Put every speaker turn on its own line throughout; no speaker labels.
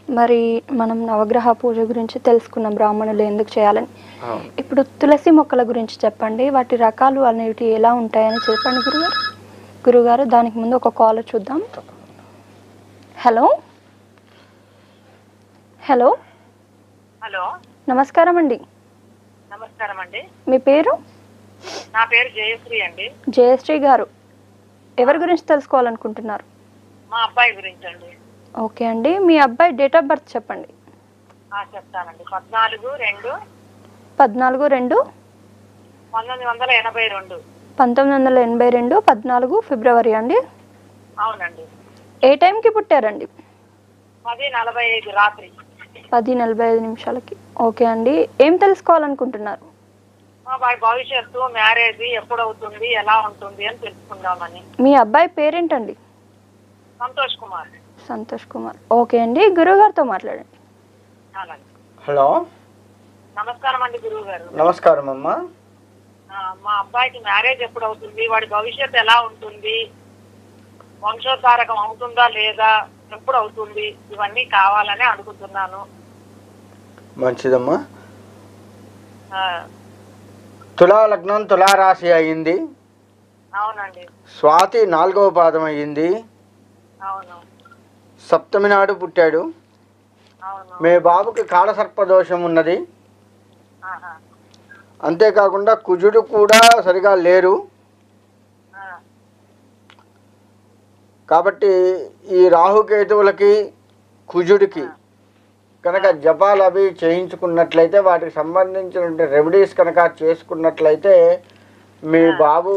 మరి మనం నవగ్రహ పూజ గురించి తెలుసుకున్నాం, బ్రాహ్మణులు ఎందుకు చేయాలని.
అవును.
ఇప్పుడు తులసి మొక్కల గురించి చెప్పండి, వాటి రకాలు అనేవి ఎలా ఉంటాయని చెప్పండి గురుగారు. గురుగారు దానికి ముందు ఒక కాల్ చూద్దాం. హలో హలో
హలో,
నమస్కారం అండి.
నమస్కారం అండి.
మీ పేరు?
నా పేరు జయశ్రీ అండి.
జయశ్రీ గారు, ఎవరి గురించి తెలుసుకోవాలనుకుంటున్నారు?
మా అబ్బాయి గురించి అండి.
ఓకే అండి, మీ అబ్బాయి డేట్ ఆఫ్ బర్త్ చెప్పండి.
చెప్తానండి. 14/2/1982.
1982 14 ఫిబ్రవరి అండి.
అవునండి.
ఏ టైంకి పుట్టారండి?
10:45 రాత్రి.
10:45 ఓకే అండి, ఏం తెలుసుకోవాలనుకుంటున్నారు?
మా అబ్బాయి భవిష్యత్తు, మ్యారేజ్ ఎప్పుడు అవుతుంది, ఎలా ఉంటుంది అని తెలుసుకుందామని.
మీ అబ్బాయి పేరేంటండి?
సంతోష్ కుమార్.
సంతోష్ కుమార్. ఓకే అండి, గురువుగారితో మాట్లాడండి.
అలాగే.
హలో,
నమస్కారం అండి గురువు గారు.
నమస్కారం అమ్మా.
మా అబ్బాయికి మ్యారేజ్ ఎప్పుడు అవుతుంది, వాడి భవిష్యత్తు ఎలా ఉంటుంది, వంశోద్ధారకం అవుతుందా లేదా, ఎప్పుడు అవుతుంది, ఇవన్నీ కావాలని అడుగుతున్నాను.
మంచిదమ్మా.
ఆ,
తులా లగ్నం తులారాశి అయ్యింది.
అవునండి.
స్వాతి 4వ పాదం అయ్యింది.
అవును.
సప్తమి నాడు పుట్టాడు.
అవును.
మీ బాబుకి కాలసర్పదోషం ఉన్నది.
ఆహా.
అంతేకాకుండా కుజుడు కూడా సరిగా లేరు.
ఆ,
కాబట్టి ఈ రాహుకేతువులకి కుజుడికి కనుక జపాలు అవి చేయించుకున్నట్లయితే, వాటికి సంబంధించిన రెమెడీస్ కనుక చేసుకున్నట్లయితే మీ బాబు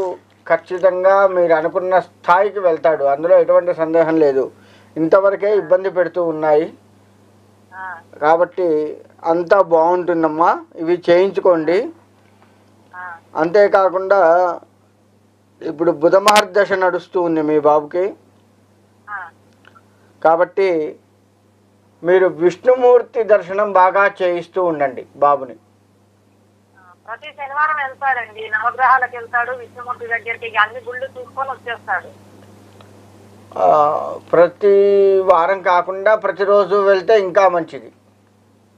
ఖచ్చితంగా మీరు అనుకున్న స్థాయికి వెళ్తాడు. అందులో ఎటువంటి సందేహం లేదు. ఇంతవరకే ఇబ్బంది పెడుతూ ఉన్నాయి కాబట్టి అంతా బాగుంటుందమ్మా. ఇవి చేయించుకోండి. అంతేకాకుండా ఇప్పుడు బుధ మహర్దశ నడుస్తూ ఉంది మీ బాబుకి. కాబట్టి మీరు విష్ణుమూర్తి దర్శనం బాగా చేయిస్తూ ఉండండి బాబుని.
ప్రతి శనివారం వెళ్తాడండి, నవగ్రహాలకు వెళ్తాడు, విష్ణుమూర్తి దగ్గరికి అన్ని గుళ్ళు చూసుకొని వచ్చేస్తాడు.
ప్రతి వారం కాకుండా ప్రతిరోజు వెళ్తే ఇంకా మంచిది.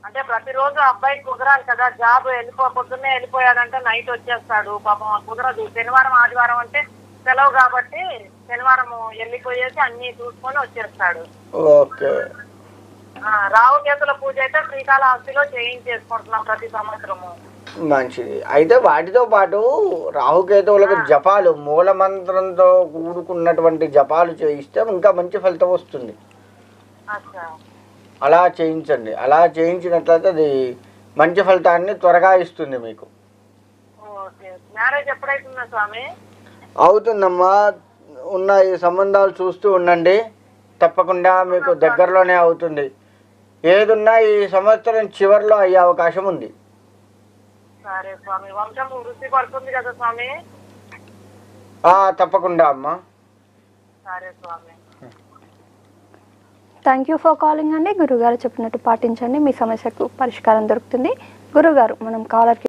అంటే ప్రతిరోజు అబ్బాయి కుదరాలి కదా, జాబ్ పొద్దున్నే వెళ్ళిపోయాడంటే నైట్ వచ్చేస్తాడు. పాపం కుదరదు. శనివారం ఆదివారం అంటే సెలవు కాబట్టి శనివారం వెళ్ళిపోయేసి అన్ని చూసుకొని వచ్చేస్తాడు.
ఓకే.
రాహుకేతుల పూజ అయితే శ్రీకాళహస్తిలో చేయించేసుకుంటున్నాం ప్రతి సంవత్సరము.
మంచిది. అయితే వాటితో పాటు రాహుకేతువులకు జపాలు, మూలమంత్రంతో కూడుకున్నటువంటి జపాలు చేయిస్తే ఇంకా మంచి ఫలితం వస్తుంది. అలా చేయించండి. అలా చేయించినట్లయితే అది మంచి ఫలితాన్ని త్వరగా ఇస్తుంది మీకు.
మ్యారేజ్ ఎప్పుడైతుందా స్వామి?
అవుతుందమ్మా. ఉన్న ఈ సంబంధాలు చూస్తూ ఉండండి, తప్పకుండా మీకు దగ్గరలోనే అవుతుంది. ఏదున్నా ఈ సంవత్సరం చివరిలో అయ్యే అవకాశం ఉంది.
సరే స్వామి. వంశం వృద్ధి పడుతుంది కదా స్వామి?
తప్పకుండా అమ్మా.
సరే స్వామి.
థ్యాంక్ యూ ఫర్ కాలింగ్ అండి. గురుగారు చెప్పినట్టు పాటించండి, మీ సమస్యకు పరిష్కారం దొరుకుతుంది. గురుగారు, మనం కాలర్కి